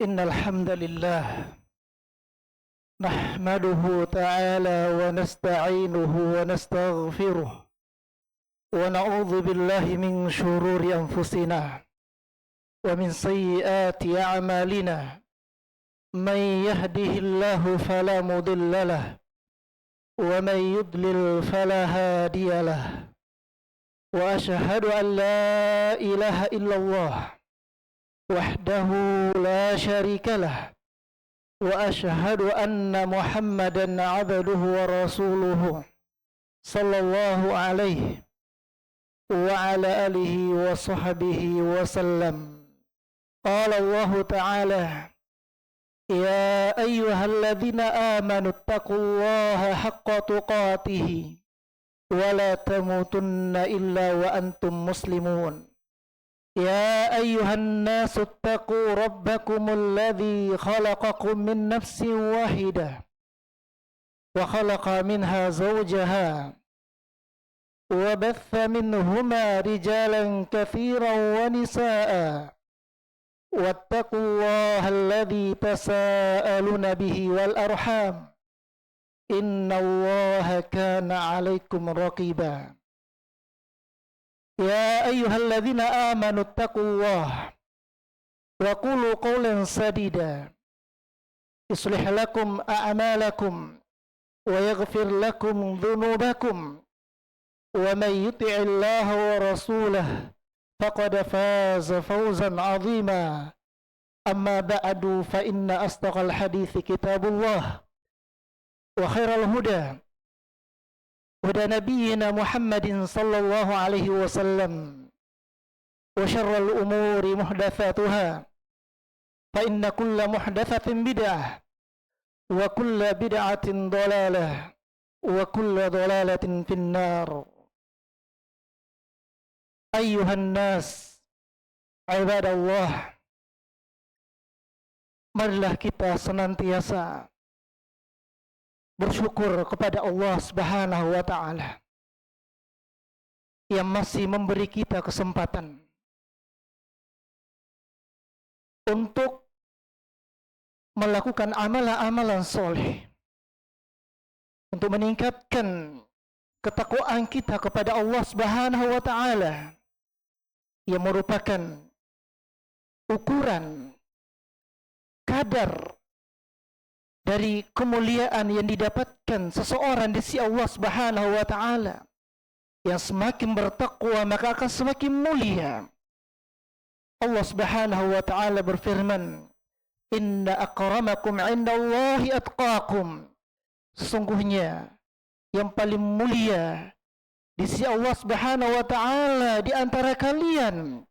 إن الحمد لله نحمده تعالى ونستعينه ونستغفره ونعوذ بالله من شرور أنفسنا ومن سيئات أعمالنا من يهده الله فلا مضل له ومن يضلل فلا هادي له وأشهد أن لا إله إلا الله وحده لا شريك له وأشهد أن محمدا عبده ورسوله صلى الله عليه وعلى آله وصحبه وسلم. قال الله تعالى: يا أيها الذين آمنوا اتقوا الله حق تقاته ولا تموتن إلا وأنتم مسلمون. يا أيها الناس اتقوا ربكم الذي خلقكم من نفس واحدة وخلق منها زوجها وبث منهما رجالا كثيرا ونساء واتقوا الله الذي تساءلون به والأرحام إن الله كان عليكم رقيبا. يا أيها الذين آمنوا اتقوا الله وقولوا قولا سديدا يصلح لكم أعمالكم ويغفر لكم ذنوبكم ومن يطع الله ورسوله فقد فاز فوزا عظيما. أما بعد فإن أصدق الحديث كتاب الله وخير الهدى هدى نبينا محمد صلى الله عليه وسلم وشر الأمور محدثاتها فإن كل محدثة بدعة وكل بدعة ضلالة وكل ضلالة في النار. أيها الناس عباد الله, marilah kita senantiasa bersyukur kepada Allah Subhanahu wa Ta'ala yang masih memberi kita kesempatan untuk melakukan amalan-amalan soleh, untuk meningkatkan ketakwaan kita kepada Allah Subhanahu wa Ta'ala yang merupakan ukuran kadar dari kemuliaan yang didapatkan seseorang di sisi Allah Subhanahu wa Ta'ala. Yang semakin bertakwa maka akan semakin mulia. Allah Subhanahu wa Ta'ala berfirman, inna akramakum indallahi atqakum. Sesungguhnya yang paling mulia di sisi Allah Subhanahu wa Ta'ala di antara kalian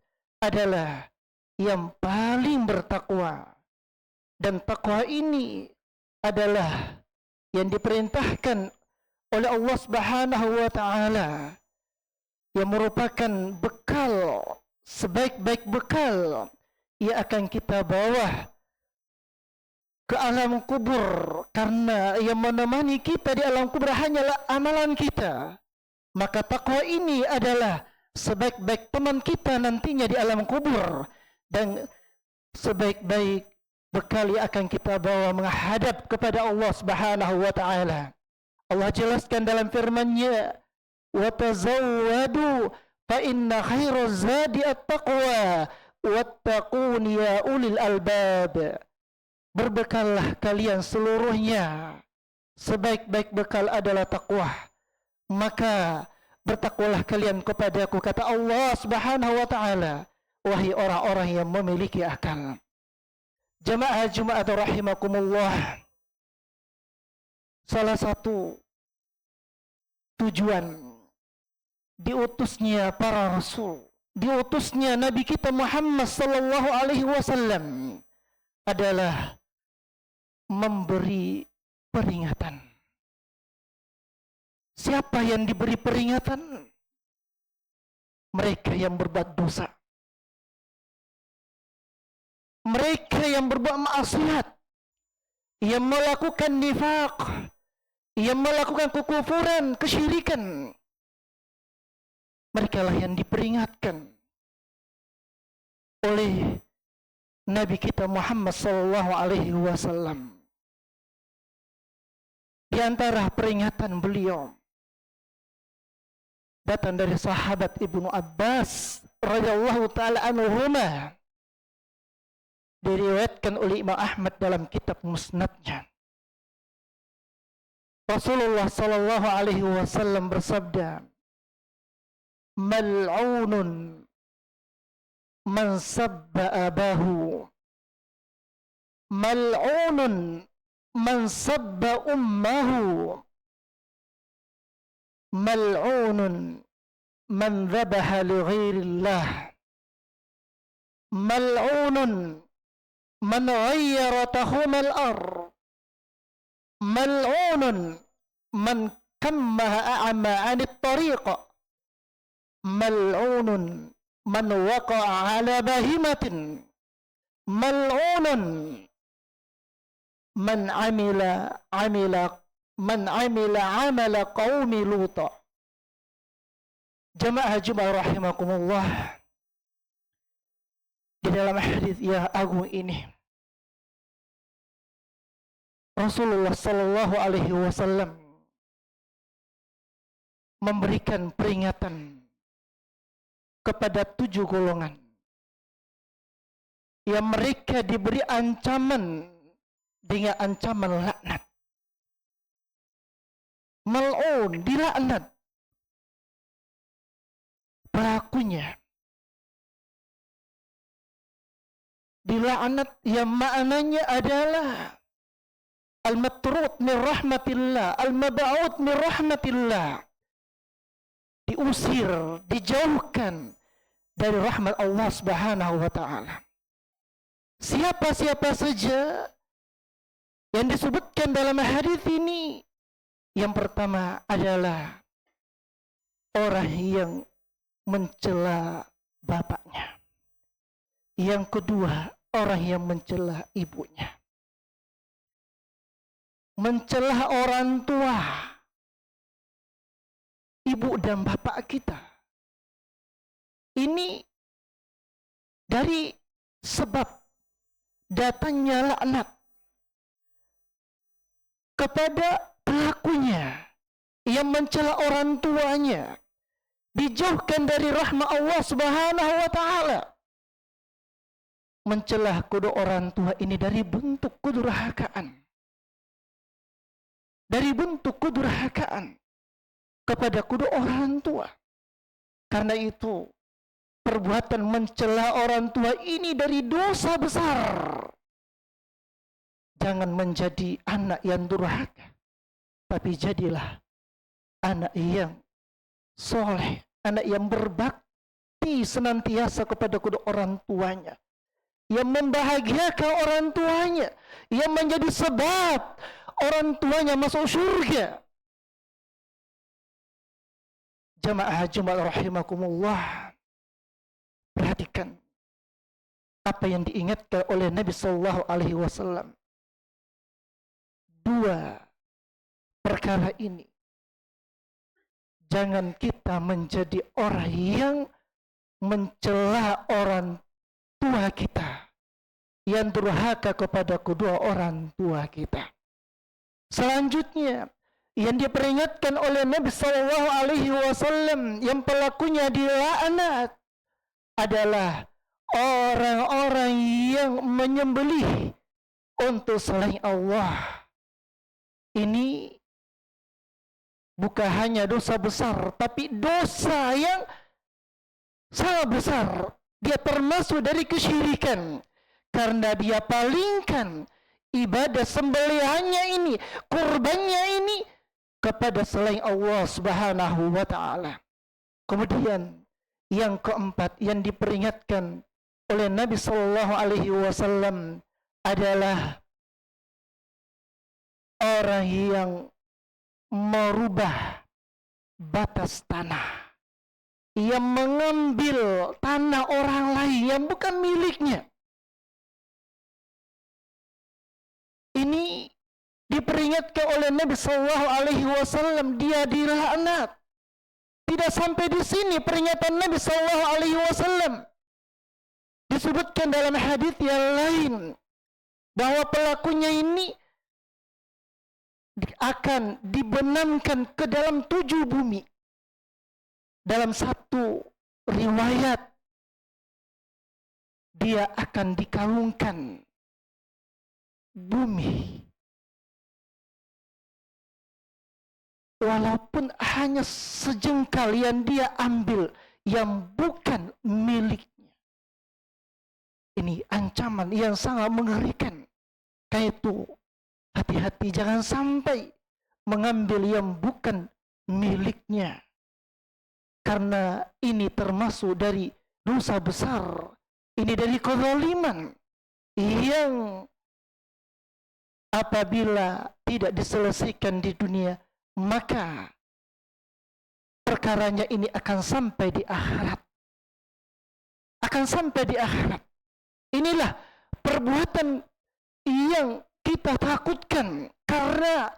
adalah yang paling bertakwa. Dan takwa ini adalah yang diperintahkan oleh Allah Subhanahu wa Ta'ala, yang merupakan bekal, sebaik-baik bekal yang akan kita bawa ke alam kubur, karena yang menemani kita di alam kubur hanyalah amalan kita. Maka takwa ini adalah sebaik-baik teman kita nantinya di alam kubur dan sebaik-baik bekal yang akan kita bawa menghadap kepada Allah Subhanahu wa Ta'ala. Allah jelaskan dalam firman-Nya, wa tazawwadu fa inna khairaz zadi at-taqwa wattaqun ya ulil albab. Berbekallah kalian seluruhnya, sebaik-baik bekal adalah takwa. Maka bertakwalah kalian kepadaku, kata Allah Subhanahu wa Ta'ala, wahai orang-orang yang memiliki akal. Jamaah Jumat rahimakumullah, salah satu tujuan diutusnya para rasul, diutusnya Nabi kita Muhammad sallallahu alaihi wasallam adalah memberi peringatan. Siapa yang diberi peringatan? Mereka yang berbuat dosa, mereka yang berbuat maksiat, yang melakukan nifaq, yang melakukan kekufuran, kesyirikan. Mereka lah yang diperingatkan oleh Nabi kita Muhammad sallallahu alaihi wasallam. Di antara peringatan beliau datang dari sahabat Ibnu Abbas radhiyallahu taala anhuma, diriwayatkan oleh Imam Ahmad dalam kitab Musnadnya. Rasulullah sallallahu alaihi wasallam bersabda, "Mal'unun man sabba abahu, mal'unun man sabba ummahu, mal'unun man dhabaha li ghairillah, mal'unun man ghayyara tahumal ard, mal'unun man kammaha a'ma 'anit tariq, mal'unun man waqa'a 'ala bahimatin, mal'unun man 'amila 'amala qaumi Lut." Jamaah Jumat rahimakumullah, di dalam hadis yang agung ini Rasulullah sallallahu alaihi wasallam memberikan peringatan kepada 7 golongan yang mereka diberi ancaman dengan ancaman laknat. Mal'un, dilaknat pelakunya. Dilaknat yang maknanya adalah al-matrud min rahmatillah, al-mab'ud min rahmatillah, diusir, dijauhkan dari rahmat Allah Subhanahu wa taala. Siapa-siapa saja yang disebutkan dalam hadis ini, yang pertama adalah orang yang mencela bapaknya. Yang kedua, orang yang mencela ibunya. Mencela orang tua, ibu dan bapak kita. Ini dari sebab datangnya laknat kepada pelakunya yang mencela orang tuanya, dijauhkan dari rahmat Allah Subhanahu wa taala. Mencela kedua orang tua ini dari bentuk kedurhakaan. Dari bentuk kedurhakaan kepada kedua orang tua. Karena itu, perbuatan mencela orang tua ini dari dosa besar. Jangan menjadi anak yang durhaka, tapi jadilah anak yang soleh, anak yang berbakti senantiasa kepada kedua orang tuanya, yang membahagiakan orang tuanya, yang menjadi sebab orang tuanya masuk surga. Jamaah Jumat rahimakumullah, perhatikan apa yang diingatkan oleh Nabi sallallahu alaihi wasallam. 2 perkara ini, jangan kita menjadi orang yang mencela orang tua kita, yang durhaka kepada kedua orang tua kita. Selanjutnya, yang diperingatkan oleh Nabi sallallahu alaihi wasallam yang pelakunya dilaknat adalah orang-orang yang menyembelih untuk selain Allah. Ini bukan hanya dosa besar, tapi dosa yang sangat besar. Dia termasuk dari kesyirikan, karena dia palingkan ibadah sembelihannya ini, kurbannya ini kepada selain Allah Subhanahu wa taala. Kemudian yang keempat yang diperingatkan oleh Nabi sallallahu alaihi wasallam adalah orang yang merubah batas tanah, yang mengambil tanah orang lain yang bukan miliknya. Ini diperingatkan oleh Nabi sallallahu alaihi wasallam, dia dilaknat. Tidak sampai di sini peringatan Nabi sallallahu alaihi wasallam. disebutkan dalam hadis yang lain bahwa pelakunya ini akan dibenamkan ke dalam 7 bumi. Dalam satu riwayat dia akan dikalungkan bumi, walaupun hanya sejengkal yang dia ambil yang bukan miliknya. Ini ancaman yang sangat mengerikan. Kayak itu, hati-hati jangan sampai mengambil yang bukan miliknya, karena ini termasuk dari dosa besar. Ini dari kezaliman yang apabila tidak diselesaikan di dunia, maka perkaranya ini akan sampai di akhirat. Akan sampai di akhirat. Inilah perbuatan yang kita takutkan, karena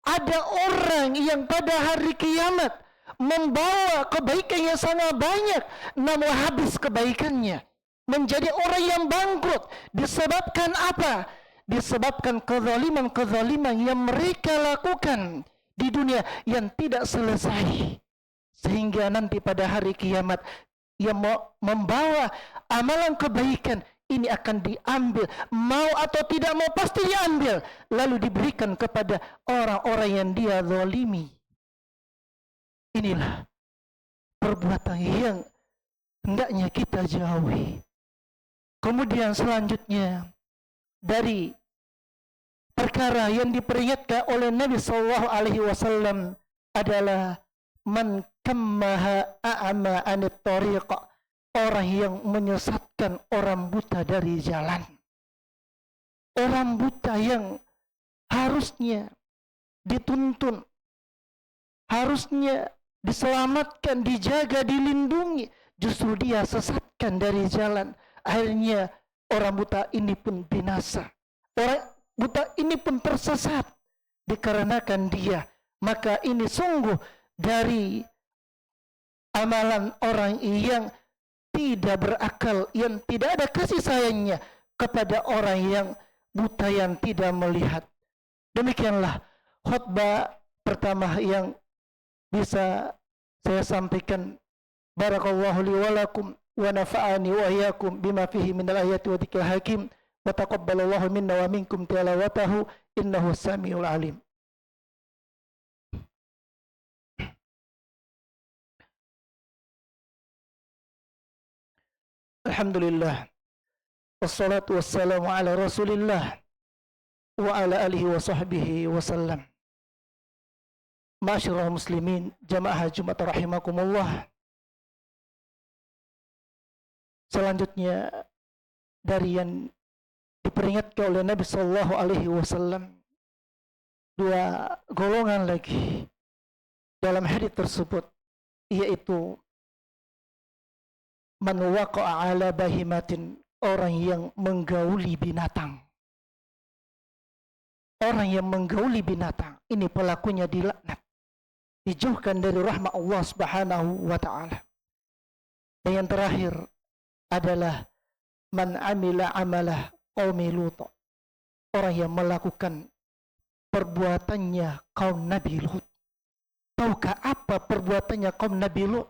ada orang yang pada hari kiamat membawa kebaikan yang sangat banyak, namun habis kebaikannya, menjadi orang yang bangkrut. Disebabkan apa? Disebabkan kezaliman-kezaliman yang mereka lakukan di dunia yang tidak selesai, sehingga nanti pada hari kiamat yang membawa amalan kebaikan ini akan diambil, mau atau tidak mau pasti diambil, lalu diberikan kepada orang-orang yang dia zalimi. Inilah perbuatan yang hendaknya kita jauhi. Kemudian selanjutnya dari perkara yang diperingatkan oleh Nabi SAW adalah man kammaha a'ma anit tariq, orang yang menyesatkan orang buta dari jalan. Orang buta yang harusnya dituntun, harusnya diselamatkan, dijaga, dilindungi, justru dia sesatkan dari jalan. Akhirnya orang buta ini pun binasa. Orang buta ini pun tersesat dikarenakan dia. Maka ini sungguh dari amalan orang yang tidak berakal, yang tidak ada kasih sayangnya kepada orang yang buta, yang tidak melihat. Demikianlah khutbah pertama yang bisa saya sampaikan. Barakallahu li wa lakum wa nafa'ani wa iyyakum bima fihi minal ayati wa dzikril hakim, wa taqabbalallahu minna wa minkum tilawatahu innahu samiul alim. Alhamdulillah, wassalatu wassalamu ala rasulillah wa ala alihi wa sahbihi wasallam. Ma'asyiral muslimin, jamaah Jumat rahimakumullah. Selanjutnya dari yang diperingatkan oleh Nabi sallallahu alaihi wasallam, dua golongan lagi dalam hadis tersebut, yaitu man waqa'a ala bahimatin, orang yang menggauli binatang. Orang yang menggauli binatang ini pelakunya dilaknat, dijauhkan dari rahmat Allah Subhanahu wa taala. Dan yang terakhir adalah man amila amalah qaumi Lut, orang yang melakukan perbuatannya kaum Nabi Lut. Tahukah apa perbuatannya kaum Nabi Lut?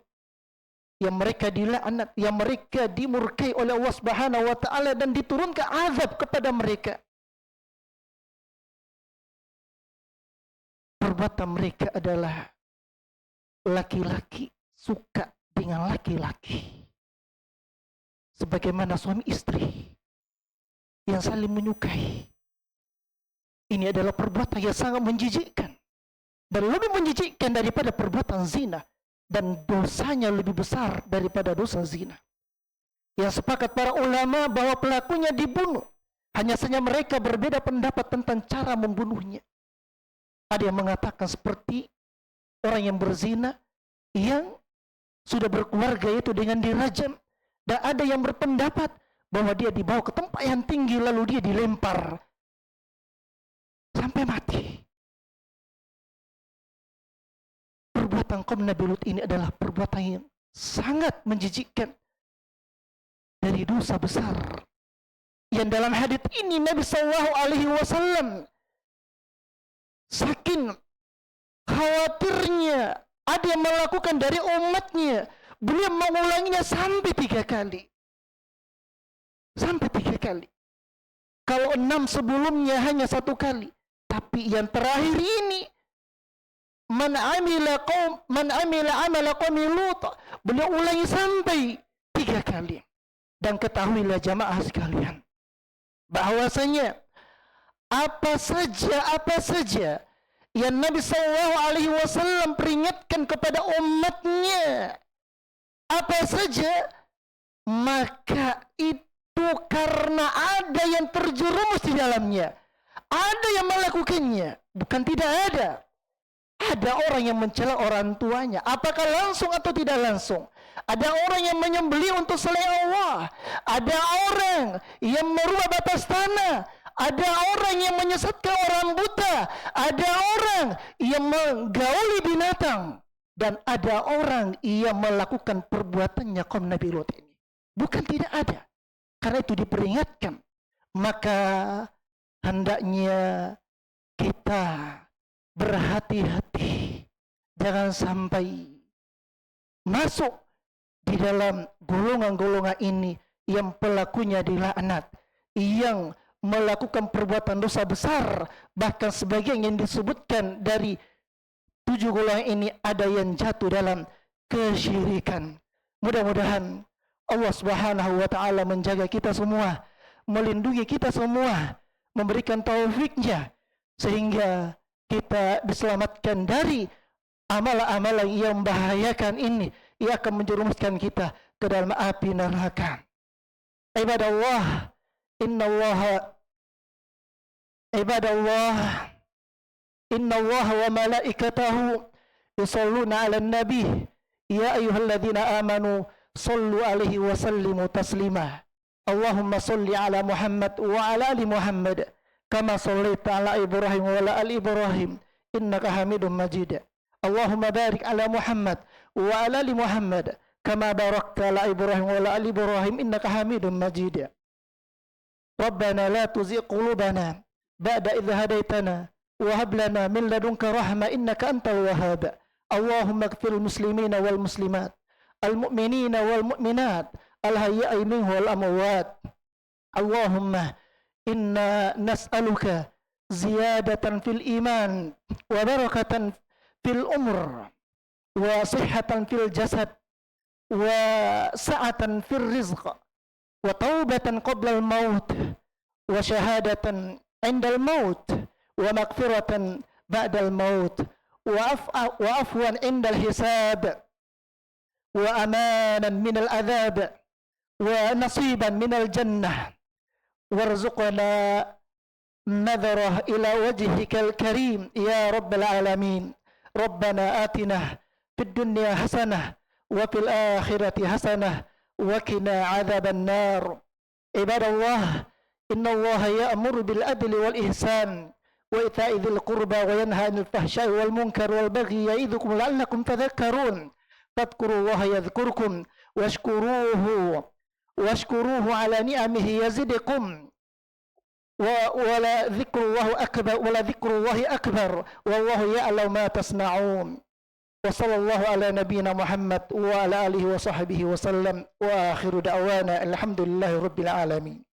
Yang mereka dilaknat, yang mereka dimurkai oleh Allah Subhanahu wa taala dan diturunkan azab kepada mereka. Perbuatan mereka adalah laki-laki suka dengan laki-laki, sebagaimana suami istri yang saling menyukai. Ini adalah perbuatan yang sangat menjijikkan, dan lebih menjijikkan daripada perbuatan zina, dan dosanya lebih besar daripada dosa zina. Yang sepakat para ulama bahwa pelakunya dibunuh, hanya saja mereka berbeda pendapat tentang cara membunuhnya. Ada yang mengatakan seperti orang yang berzina yang sudah berkeluarga, itu dengan dirajam. Dan ada yang berpendapat bahwa dia dibawa ke tempat yang tinggi lalu dia dilempar sampai mati. Perbuatan kaum Nabi Lut ini adalah perbuatan yang sangat menjijikkan. dari dosa besar. Yang dalam hadits ini Nabi Sallallahu Alaihi Wasallam saking khawatirnya ada yang melakukan dari umatnya, beliau mengulanginya sampai 3 kali. Sampai 3 kali. Kalau 6 sebelumnya hanya 1 kali. Tapi yang terakhir ini, man amila amala qaumi Lut, beliau ulangi sampai 3 kali. Dan ketahuilah jamaah sekalian, bahwasanya apa saja yang Nabi Sallallahu Alaihi Wasallam peringatkan kepada umatnya, apa saja, maka itu karena ada yang terjerumus di dalamnya, ada yang melakukannya, bukan tidak ada. Ada orang yang mencela orang tuanya, apakah langsung atau tidak langsung. Ada orang yang menyembelih untuk selain Allah. Ada orang yang merubah batas tanah. Ada orang yang menyesatkan orang buta. Ada orang yang menggauli binatang. Dan ada orang yang melakukan perbuatannya kaum Nabi Lut ini. Bukan tidak ada. Karena itu diperingatkan. Maka hendaknya kita berhati-hati, jangan sampai masuk di dalam golongan-golongan ini yang pelakunya dilaknat, yang melakukan perbuatan dosa besar. Bahkan sebagian yang disebutkan dari 7 golongan ini ada yang jatuh dalam kesyirikan. Mudah-mudahan Allah Subhanahu wa taala menjaga kita semua, melindungi kita semua, memberikan taufiknya sehingga kita diselamatkan dari amalan-amalan yang membahayakan ini, yang akan menjerumuskan kita ke dalam api neraka. Ibadallah, innallaha wa malaikatahu yusalluna 'alan nabi ya ayyuhalladzina amanu sallu 'alaihi wa sallimu taslima. Allahumma salli 'ala Muhammad wa 'ala ali Muhammad kama sallaita ala Ibrahim wa ala ali Ibrahim innaka Hamidum Majid. Allahumma barik ala Muhammad wa ala ali Muhammad kama barakta ala Ibrahim wa ala ali Ibrahim innaka Hamidum Majid. Rabbana la tuzigh qulubana ba'da idh hadaytana wa hab lana min ladunka rahmah innaka antal wahhab. Allahumma ighfir muslimina wal muslimat, al mu'minina wal mu'minat, al hayya'i minhum wal amwat. Allahumma inna nas'aluka ziyadatan fil iman wa barakatan fil umr wa sihhatan fil jasad wa sa'atan fil rizq wa taubatan qabla al maut wa syahadatan inda al maut wa maghfiratan ba'da al maut wa afwan inda al hisab wa amanan min al adhab wa nasiban min al jannah warzuqna nadharah ila wajhikal karim ya rabbal alamin. Rabbana atina fid dunya hasanah wa fil akhirati hasanah wa qina adzaban nar. Ibadallah, innallaha ya'muru bil adli wal ihsan wa ita'i dzil qurba wa yanha 'anil fahsya'i wal munkari wal baghi ya'idzukum la'allakum tadhakkarun. Fadhkurullaha yadhkurkum washkuruhu ala ni'amihi yazidukum wala dzikrullahi akbar wallahu ya'lamu ma tasna'un. Wa sallallahu ala nabiyyina Muhammad wa ala alihi wa sahbihi wa sallam wa akhiru da'wana alhamdulillahi rabbil alamin.